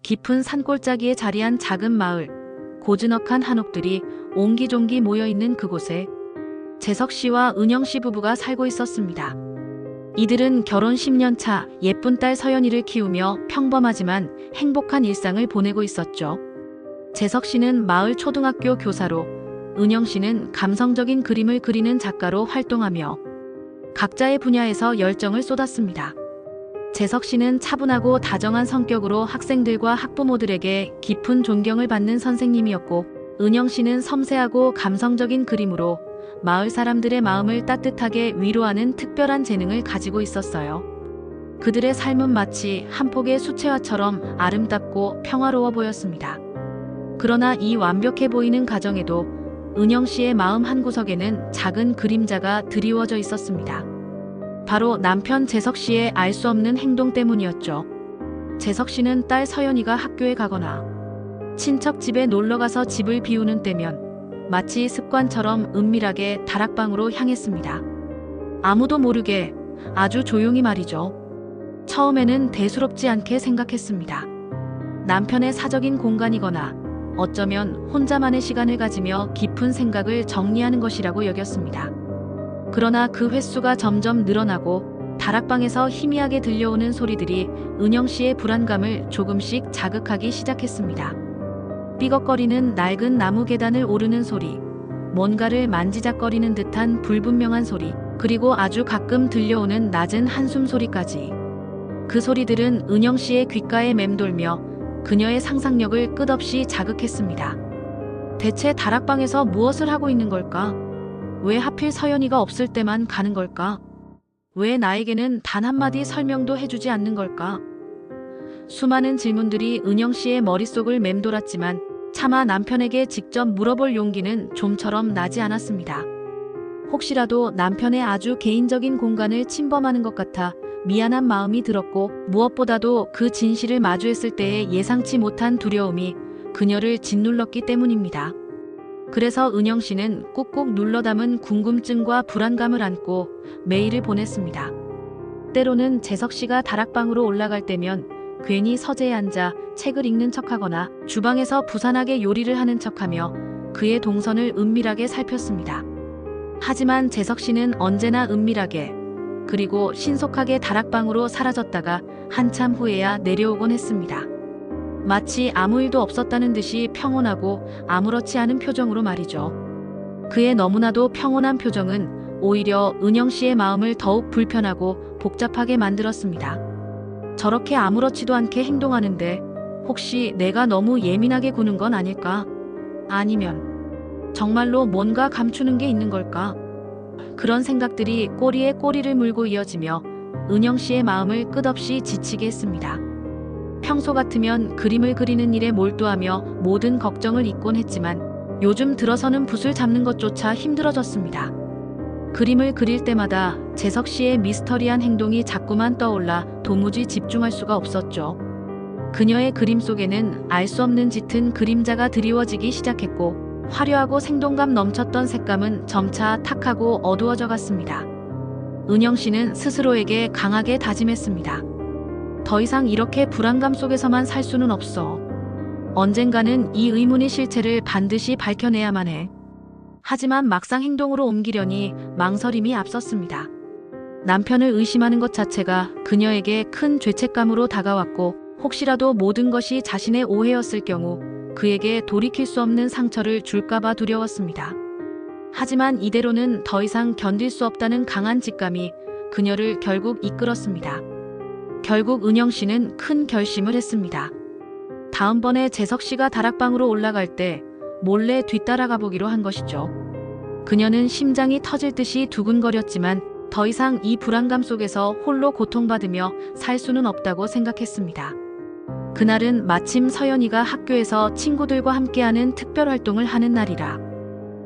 깊은 산골짜기에 자리한 작은 마을, 고즈넉한 한옥들이 옹기종기 모여있는 그곳에 재석 씨와 은영 씨 부부가 살고 있었습니다. 이들은 결혼 10년 차 예쁜 딸 서연이를 키우며 평범하지만 행복한 일상을 보내고 있었죠. 재석 씨는 마을 초등학교 교사로, 은영 씨는 감성적인 그림을 그리는 작가로 활동하며 각자의 분야에서 열정을 쏟았습니다. 재석 씨는 차분하고 다정한 성격으로 학생들과 학부모들에게 깊은 존경을 받는 선생님이었고, 은영 씨는 섬세하고 감성적인 그림으로 마을 사람들의 마음을 따뜻하게 위로하는 특별한 재능을 가지고 있었어요. 그들의 삶은 마치 한 폭의 수채화처럼 아름답고 평화로워 보였습니다. 그러나 이 완벽해 보이는 가정에도 은영 씨의 마음 한구석에는 작은 그림자가 드리워져 있었습니다. 바로 남편 재석 씨의 알 수 없는 행동 때문이었죠. 재석 씨는 딸 서연이가 학교에 가거나 친척 집에 놀러가서 집을 비우는 때면 마치 습관처럼 은밀하게 다락방으로 향했습니다. 아무도 모르게, 아주 조용히 말이죠. 처음에는 대수롭지 않게 생각했습니다. 남편의 사적인 공간이거나 어쩌면 혼자만의 시간을 가지며 깊은 생각을 정리하는 것이라고 여겼습니다. 그러나 그 횟수가 점점 늘어나고 다락방에서 희미하게 들려오는 소리들이 은영 씨의 불안감을 조금씩 자극하기 시작했습니다. 삐걱거리는 낡은 나무 계단을 오르는 소리, 뭔가를 만지작거리는 듯한 불분명한 소리, 그리고 아주 가끔 들려오는 낮은 한숨 소리까지. 그 소리들은 은영 씨의 귓가에 맴돌며 그녀의 상상력을 끝없이 자극했습니다. 대체 다락방에서 무엇을 하고 있는 걸까? 왜 하필 서연이가 없을 때만 가는 걸까? 왜 나에게는 단 한마디 설명도 해주지 않는 걸까? 수많은 질문들이 은영 씨의 머릿속을 맴돌았지만 차마 남편에게 직접 물어볼 용기는 좀처럼 나지 않았습니다. 혹시라도 남편의 아주 개인적인 공간을 침범하는 것 같아 미안한 마음이 들었고, 무엇보다도 그 진실을 마주했을 때의 예상치 못한 두려움이 그녀를 짓눌렀기 때문입니다. 그래서 은영 씨는 꾹꾹 눌러 담은 궁금증과 불안감을 안고 메일을 보냈습니다. 때로는 재석 씨가 다락방으로 올라갈 때면 괜히 서재에 앉아 책을 읽는 척하거나 주방에서 부산하게 요리를 하는 척하며 그의 동선을 은밀하게 살폈습니다. 하지만 재석 씨는 언제나 은밀하게, 그리고 신속하게 다락방으로 사라졌다가 한참 후에야 내려오곤 했습니다. 마치 아무 일도 없었다는 듯이 평온하고 아무렇지 않은 표정으로 말이죠. 그의 너무나도 평온한 표정은 오히려 은영 씨의 마음을 더욱 불편하고 복잡하게 만들었습니다. 저렇게 아무렇지도 않게 행동하는데 혹시 내가 너무 예민하게 구는 건 아닐까? 아니면 정말로 뭔가 감추는 게 있는 걸까? 그런 생각들이 꼬리에 꼬리를 물고 이어지며 은영 씨의 마음을 끝없이 지치게 했습니다. 평소 같으면 그림을 그리는 일에 몰두하며 모든 걱정을 잊곤 했지만 요즘 들어서는 붓을 잡는 것조차 힘들어졌습니다. 그림을 그릴 때마다 재석 씨의 미스터리한 행동이 자꾸만 떠올라 도무지 집중할 수가 없었죠. 그녀의 그림 속에는 알 수 없는 짙은 그림자가 드리워지기 시작했고, 화려하고 생동감 넘쳤던 색감은 점차 탁하고 어두워져 갔습니다. 은영 씨는 스스로에게 강하게 다짐했습니다. 더 이상 이렇게 불안감 속에서만 살 수는 없어. 언젠가는 이 의문의 실체를 반드시 밝혀내야만 해. 하지만 막상 행동으로 옮기려니 망설임이 앞섰습니다. 남편을 의심하는 것 자체가 그녀에게 큰 죄책감으로 다가왔고, 혹시라도 모든 것이 자신의 오해였을 경우 그에게 돌이킬 수 없는 상처를 줄까봐 두려웠습니다. 하지만 이대로는 더 이상 견딜 수 없다는 강한 직감이 그녀를 결국 이끌었습니다. 결국 은영 씨는 큰 결심을 했습니다. 다음번에 재석 씨가 다락방으로 올라갈 때 몰래 뒤따라가 보기로 한 것이죠. 그녀는 심장이 터질 듯이 두근거렸지만 더 이상 이 불안감 속에서 홀로 고통받으며 살 수는 없다고 생각했습니다. 그날은 마침 서연이가 학교에서 친구들과 함께하는 특별 활동을 하는 날이라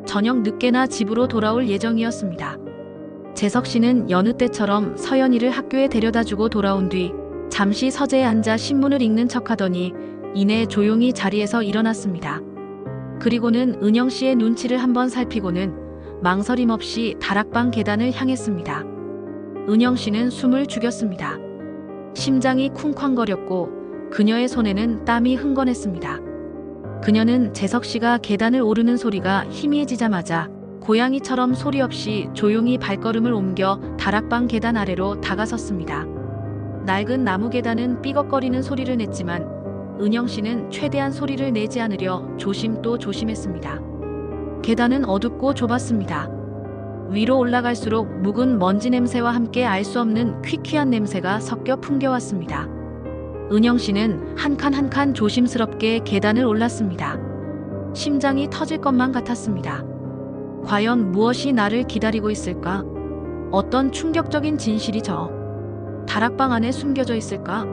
저녁 늦게나 집으로 돌아올 예정이었습니다. 재석 씨는 여느 때처럼 서연이를 학교에 데려다주고 돌아온 뒤 잠시 서재에 앉아 신문을 읽는 척하더니 이내 조용히 자리에서 일어났습니다. 그리고는 은영 씨의 눈치를 한번 살피고는 망설임 없이 다락방 계단을 향했습니다. 은영 씨는 숨을 죽였습니다. 심장이 쿵쾅거렸고 그녀의 손에는 땀이 흥건했습니다. 그녀는 재석 씨가 계단을 오르는 소리가 희미해지자마자 고양이처럼 소리 없이 조용히 발걸음을 옮겨 다락방 계단 아래로 다가섰습니다. 낡은 나무 계단은 삐걱거리는 소리를 냈지만 은영 씨는 최대한 소리를 내지 않으려 조심 또 조심했습니다. 계단은 어둡고 좁았습니다. 위로 올라갈수록 묵은 먼지 냄새와 함께 알 수 없는 퀴퀴한 냄새가 섞여 풍겨왔습니다. 은영 씨는 한 칸 한 칸 조심스럽게 계단을 올랐습니다. 심장이 터질 것만 같았습니다. 과연 무엇이 나를 기다리고 있을까? 어떤 충격적인 진실이 저 다락방 안에 숨겨져 있을까?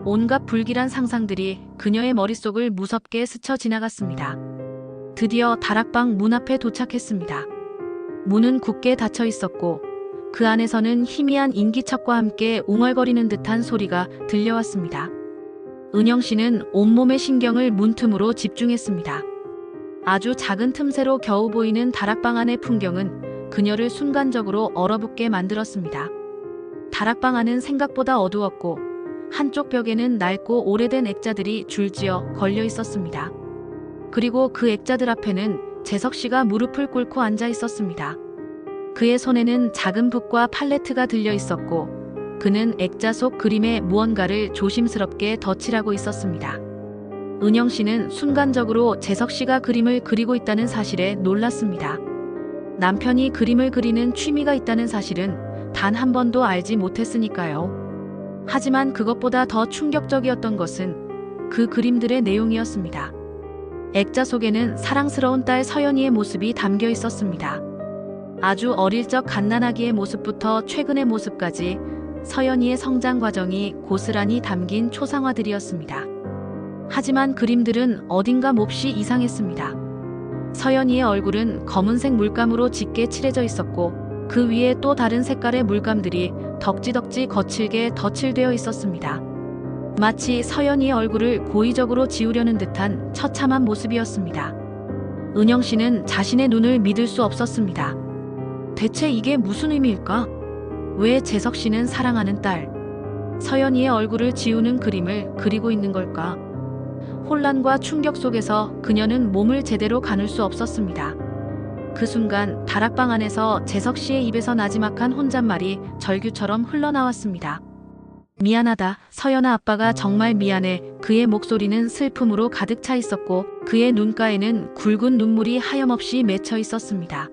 온갖 불길한 상상들이 그녀의 머릿속을 무섭게 스쳐 지나갔습니다. 드디어 다락방 문 앞에 도착했습니다. 문은 굳게 닫혀 있었고 그 안에서는 희미한 인기척과 함께 웅얼거리는 듯한 소리가 들려왔습니다. 은영 씨는 온몸의 신경을 문틈으로 집중했습니다. 아주 작은 틈새로 겨우 보이는 다락방 안의 풍경은 그녀를 순간적으로 얼어붙게 만들었습니다. 다락방 안은 생각보다 어두웠고 한쪽 벽에는 낡고 오래된 액자들이 줄지어 걸려 있었습니다. 그리고 그 액자들 앞에는 재석 씨가 무릎을 꿇고 앉아 있었습니다. 그의 손에는 작은 붓과 팔레트가 들려 있었고 그는 액자 속 그림에 무언가를 조심스럽게 덧칠하고 있었습니다. 은영 씨는 순간적으로 재석 씨가 그림을 그리고 있다는 사실에 놀랐습니다. 남편이 그림을 그리는 취미가 있다는 사실은 단 한 번도 알지 못했으니까요. 하지만 그것보다 더 충격적이었던 것은 그 그림들의 내용이었습니다. 액자 속에는 사랑스러운 딸 서연이의 모습이 담겨 있었습니다. 아주 어릴 적 갓난아기의 모습부터 최근의 모습까지 서연이의 성장 과정이 고스란히 담긴 초상화들이었습니다. 하지만 그림들은 어딘가 몹시 이상했습니다. 서연이의 얼굴은 검은색 물감으로 짙게 칠해져 있었고 그 위에 또 다른 색깔의 물감들이 덕지덕지 거칠게 덧칠되어 있었습니다. 마치 서연이의 얼굴을 고의적으로 지우려는 듯한 처참한 모습이었습니다. 은영 씨는 자신의 눈을 믿을 수 없었습니다. 대체 이게 무슨 의미일까? 왜 재석 씨는 사랑하는 딸 서연이의 얼굴을 지우는 그림을 그리고 있는 걸까? 혼란과 충격 속에서 그녀는 몸을 제대로 가눌 수 없었습니다. 그 순간 다락방 안에서 재석 씨의 입에서 나지막한 혼잣말이 절규처럼 흘러나왔습니다. 미안하다, 서연아, 아빠가 정말 미안해. 그의 목소리는 슬픔으로 가득 차 있었고 그의 눈가에는 굵은 눈물이 하염없이 맺혀 있었습니다.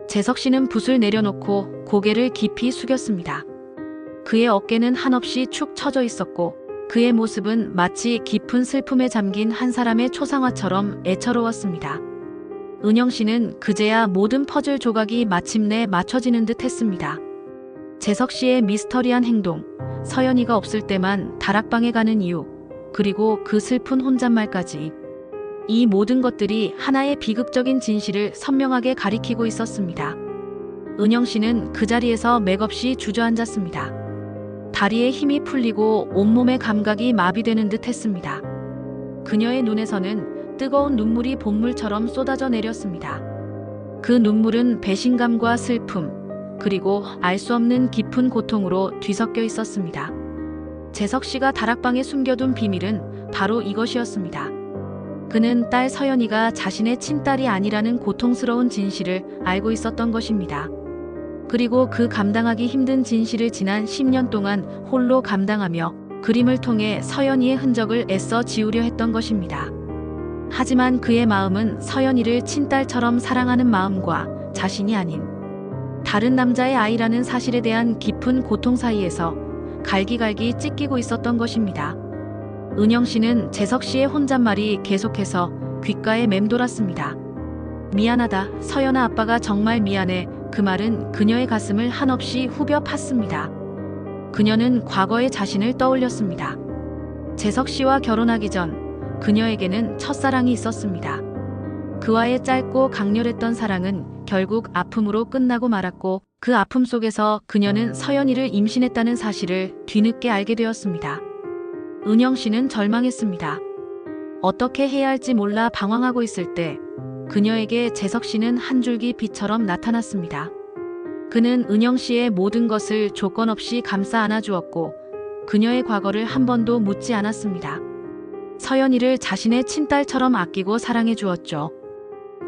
재석 씨는 붓을 내려놓고 고개를 깊이 숙였습니다. 그의 어깨는 한없이 축 처져 있었고 그의 모습은 마치 깊은 슬픔에 잠긴 한 사람의 초상화처럼 애처로웠습니다. 은영 씨는 그제야 모든 퍼즐 조각이 마침내 맞춰지는 듯 했습니다. 재석 씨의 미스터리한 행동, 서연이가 없을 때만 다락방에 가는 이유, 그리고 그 슬픈 혼잣말까지. 이 모든 것들이 하나의 비극적인 진실을 선명하게 가리키고 있었습니다. 은영 씨는 그 자리에서 맥없이 주저앉았습니다. 다리에 힘이 풀리고 온몸의 감각이 마비되는 듯 했습니다. 그녀의 눈에서는 뜨거운 눈물이 본물처럼 쏟아져 내렸습니다. 그 눈물은 배신감과 슬픔, 그리고 알 수 없는 깊은 고통으로 뒤섞여 있었습니다. 재석 씨가 다락방에 숨겨둔 비밀은 바로 이것이었습니다. 그는 딸 서연이가 자신의 친딸이 아니라는 고통스러운 진실을 알고 있었던 것입니다. 그리고 그 감당하기 힘든 진실을 지난 10년 동안 홀로 감당하며 그림을 통해 서연이의 흔적을 애써 지우려 했던 것입니다. 하지만 그의 마음은 서연이를 친딸처럼 사랑하는 마음과 자신이 아닌 다른 남자의 아이라는 사실에 대한 깊은 고통 사이에서 갈기갈기 찢기고 있었던 것입니다. 은영 씨는 재석 씨의 혼잣말이 계속해서 귓가에 맴돌았습니다. 미안하다, 서연아, 아빠가 정말 미안해. 그 말은 그녀의 가슴을 한없이 후벼 팠습니다. 그녀는 과거의 자신을 떠올렸습니다. 재석 씨와 결혼하기 전 그녀에게는 첫사랑이 있었습니다. 그와의 짧고 강렬했던 사랑은 결국 아픔으로 끝나고 말았고 그 아픔 속에서 그녀는 서연이를 임신했다는 사실을 뒤늦게 알게 되었습니다. 은영 씨는 절망했습니다. 어떻게 해야 할지 몰라 방황하고 있을 때 그녀에게 재석 씨는 한 줄기 빛처럼 나타났습니다. 그는 은영 씨의 모든 것을 조건 없이 감싸 안아주었고 그녀의 과거를 한 번도 묻지 않았습니다. 서연이를 자신의 친딸처럼 아끼고 사랑해 주었죠.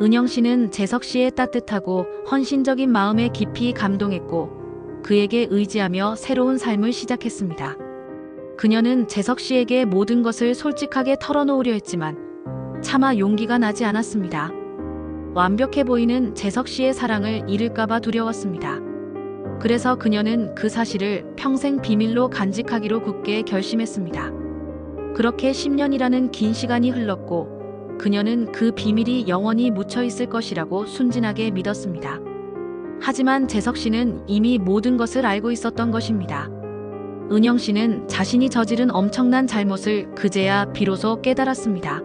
은영 씨는 재석 씨의 따뜻하고 헌신적인 마음에 깊이 감동했고 그에게 의지하며 새로운 삶을 시작했습니다. 그녀는 재석 씨에게 모든 것을 솔직하게 털어놓으려 했지만 차마 용기가 나지 않았습니다. 완벽해 보이는 재석 씨의 사랑을 잃을까봐 두려웠습니다. 그래서 그녀는 그 사실을 평생 비밀로 간직하기로 굳게 결심했습니다. 그렇게 10년이라는 긴 시간이 흘렀고 그녀는 그 비밀이 영원히 묻혀 있을 것이라고 순진하게 믿었습니다. 하지만 재석 씨는 이미 모든 것을 알고 있었던 것입니다. 은영 씨는 자신이 저지른 엄청난 잘못을 그제야 비로소 깨달았습니다.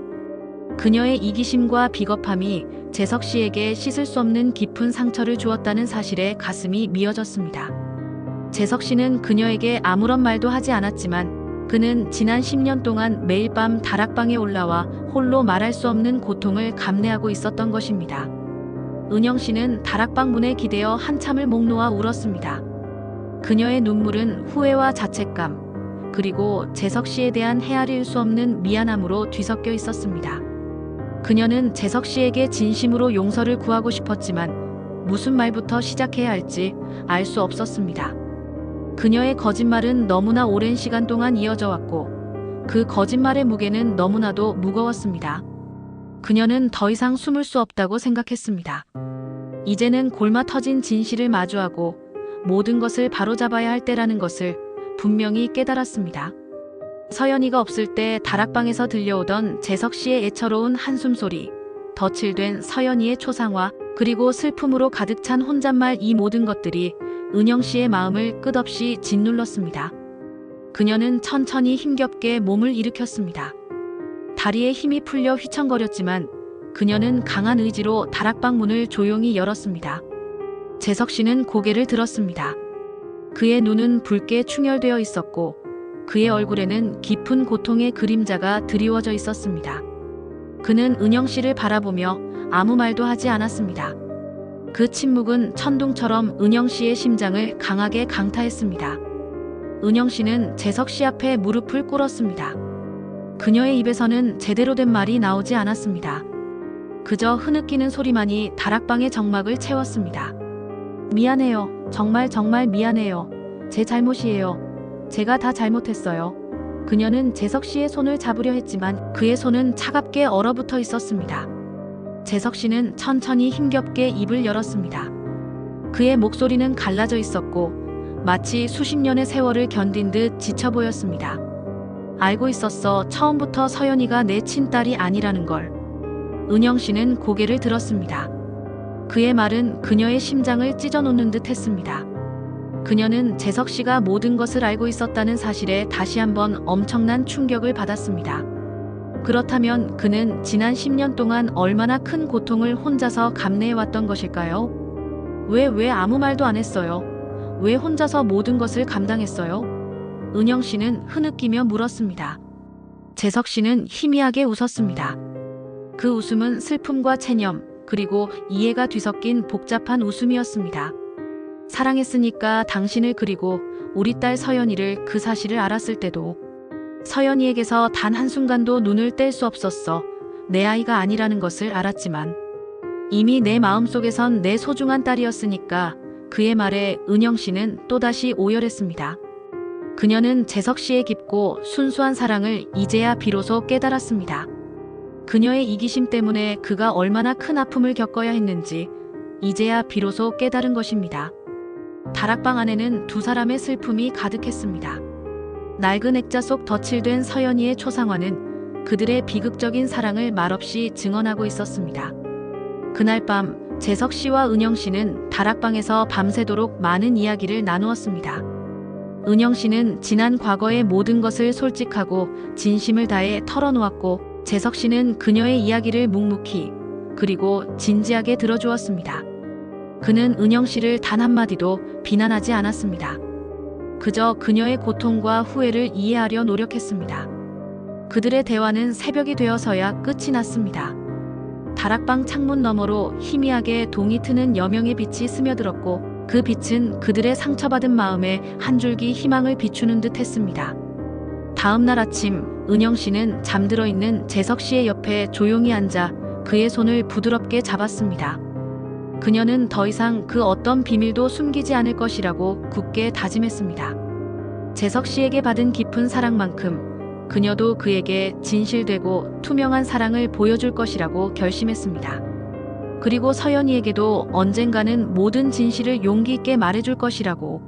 그녀의 이기심과 비겁함이 재석 씨에게 씻을 수 없는 깊은 상처를 주었다는 사실에 가슴이 미어졌습니다. 재석 씨는 그녀에게 아무런 말도 하지 않았지만 그는 지난 10년 동안 매일 밤 다락방에 올라와 홀로 말할 수 없는 고통을 감내하고 있었던 것입니다. 은영 씨는 다락방 문에 기대어 한참을 목 놓아 울었습니다. 그녀의 눈물은 후회와 자책감, 그리고 재석 씨에 대한 헤아릴 수 없는 미안함으로 뒤섞여 있었습니다. 그녀는 재석 씨에게 진심으로 용서를 구하고 싶었지만 무슨 말부터 시작해야 할지 알 수 없었습니다. 그녀의 거짓말은 너무나 오랜 시간 동안 이어져 왔고 그 거짓말의 무게는 너무나도 무거웠습니다. 그녀는 더 이상 숨을 수 없다고 생각했습니다. 이제는 골마 터진 진실을 마주하고 모든 것을 바로잡아야 할 때라는 것을 분명히 깨달았습니다. 서연이가 없을 때 다락방에서 들려오던 재석 씨의 애처로운 한숨소리, 덧칠된 서연이의 초상화, 그리고 슬픔으로 가득 찬 혼잣말, 이 모든 것들이 은영 씨의 마음을 끝없이 짓눌렀습니다. 그녀는 천천히 힘겹게 몸을 일으켰습니다. 다리에 힘이 풀려 휘청거렸지만 그녀는 강한 의지로 다락방 문을 조용히 열었습니다. 재석 씨는 고개를 들었습니다. 그의 눈은 붉게 충혈되어 있었고 그의 얼굴에는 깊은 고통의 그림자가 드리워져 있었습니다. 그는 은영 씨를 바라보며 아무 말도 하지 않았습니다. 그 침묵은 천둥처럼 은영 씨의 심장을 강하게 강타했습니다. 은영 씨는 재석 씨 앞에 무릎을 꿇었습니다. 그녀의 입에서는 제대로 된 말이 나오지 않았습니다. 그저 흐느끼는 소리만이 다락방의 정막을 채웠습니다. 미안해요. 정말 미안해요. 제 잘못이에요. 제가 다 잘못했어요. 그녀는 재석 씨의 손을 잡으려 했지만 그의 손은 차갑게 얼어붙어 있었습니다. 재석 씨는 천천히 힘겹게 입을 열었습니다. 그의 목소리는 갈라져 있었고 마치 수십 년의 세월을 견딘 듯 지쳐 보였습니다. 알고 있었어. 처음부터 서연이가 내 친딸이 아니라는 걸. 은영 씨는 고개를 들었습니다. 그의 말은 그녀의 심장을 찢어놓는 듯 했습니다. 그녀는 재석 씨가 모든 것을 알고 있었다는 사실에 다시 한번 엄청난 충격을 받았습니다. 그렇다면 그는 지난 10년 동안 얼마나 큰 고통을 혼자서 감내해왔던 것일까요? 왜 아무 말도 안 했어요? 왜 혼자서 모든 것을 감당했어요? 은영 씨는 흐느끼며 물었습니다. 재석 씨는 희미하게 웃었습니다. 그 웃음은 슬픔과 체념, 그리고 이해가 뒤섞인 복잡한 웃음이었습니다. 사랑했으니까 당신을, 그리고 우리 딸 서연이를, 그 사실을 알았을 때도 서연이에게서 단 한순간도 눈을 뗄 수 없었어. 내 아이가 아니라는 것을 알았지만 이미 내 마음속에선 내 소중한 딸이었으니까. 그의 말에 은영 씨는 또다시 오열했습니다. 그녀는 재석 씨의 깊고 순수한 사랑을 이제야 비로소 깨달았습니다. 그녀의 이기심 때문에 그가 얼마나 큰 아픔을 겪어야 했는지 이제야 비로소 깨달은 것입니다. 다락방 안에는 두 사람의 슬픔이 가득했습니다. 낡은 액자 속 덧칠된 서연이의 초상화는 그들의 비극적인 사랑을 말없이 증언하고 있었습니다. 그날 밤 재석 씨와 은영 씨는 다락방에서 밤새도록 많은 이야기를 나누었습니다. 은영 씨는 지난 과거의 모든 것을 솔직하고 진심을 다해 털어놓았고 재석 씨는 그녀의 이야기를 묵묵히 그리고 진지하게 들어주었습니다. 그는 은영 씨를 단 한마디도 비난하지 않았습니다. 그저 그녀의 고통과 후회를 이해하려 노력했습니다. 그들의 대화는 새벽이 되어서야 끝이 났습니다. 다락방 창문 너머로 희미하게 동이 트는 여명의 빛이 스며들었고 그 빛은 그들의 상처받은 마음에 한 줄기 희망을 비추는 듯 했습니다. 다음 날 아침, 은영 씨는 잠들어 있는 재석 씨의 옆에 조용히 앉아 그의 손을 부드럽게 잡았습니다. 그녀는 더 이상 그 어떤 비밀도 숨기지 않을 것이라고 굳게 다짐했습니다. 재석 씨에게 받은 깊은 사랑만큼 그녀도 그에게 진실되고 투명한 사랑을 보여줄 것이라고 결심했습니다. 그리고 서연이에게도 언젠가는 모든 진실을 용기 있게 말해줄 것이라고.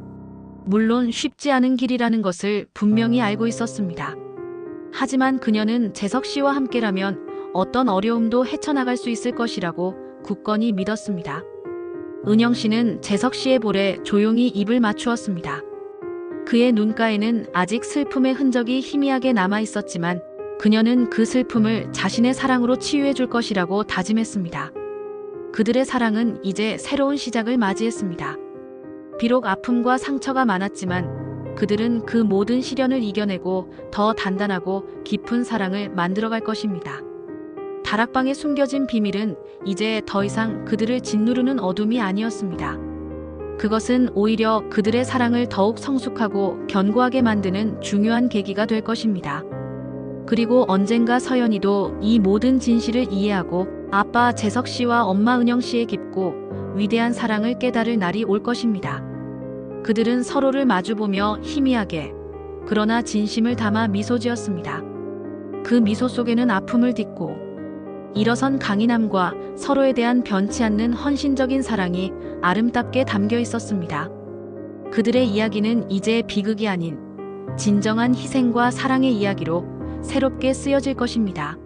물론 쉽지 않은 길이라는 것을 분명히 알고 있었습니다. 하지만 그녀는 재석 씨와 함께라면 어떤 어려움도 헤쳐나갈 수 있을 것이라고 굳건히 믿었습니다. 은영 씨는 재석 씨의 볼에 조용히 입을 맞추었습니다. 그의 눈가에는 아직 슬픔의 흔적이 희미하게 남아 있었지만 그녀는 그 슬픔을 자신의 사랑으로 치유해 줄 것이라고 다짐했습니다. 그들의 사랑은 이제 새로운 시작을 맞이했습니다. 비록 아픔과 상처가 많았지만 그들은 그 모든 시련을 이겨내고 더 단단하고 깊은 사랑을 만들어갈 것입니다. 다락방에 숨겨진 비밀은 이제 더 이상 그들을 짓누르는 어둠이 아니었습니다. 그것은 오히려 그들의 사랑을 더욱 성숙하고 견고하게 만드는 중요한 계기가 될 것입니다. 그리고 언젠가 서연이도 이 모든 진실을 이해하고 아빠 재석 씨와 엄마 은영 씨의 깊고 위대한 사랑을 깨달을 날이 올 것입니다. 그들은 서로를 마주보며 희미하게 그러나 진심을 담아 미소 지었습니다. 그 미소 속에는 아픔을 딛고 일어선 강인함과 서로에 대한 변치 않는 헌신적인 사랑이 아름답게 담겨 있었습니다. 그들의 이야기는 이제 비극이 아닌 진정한 희생과 사랑의 이야기로 새롭게 쓰여질 것입니다.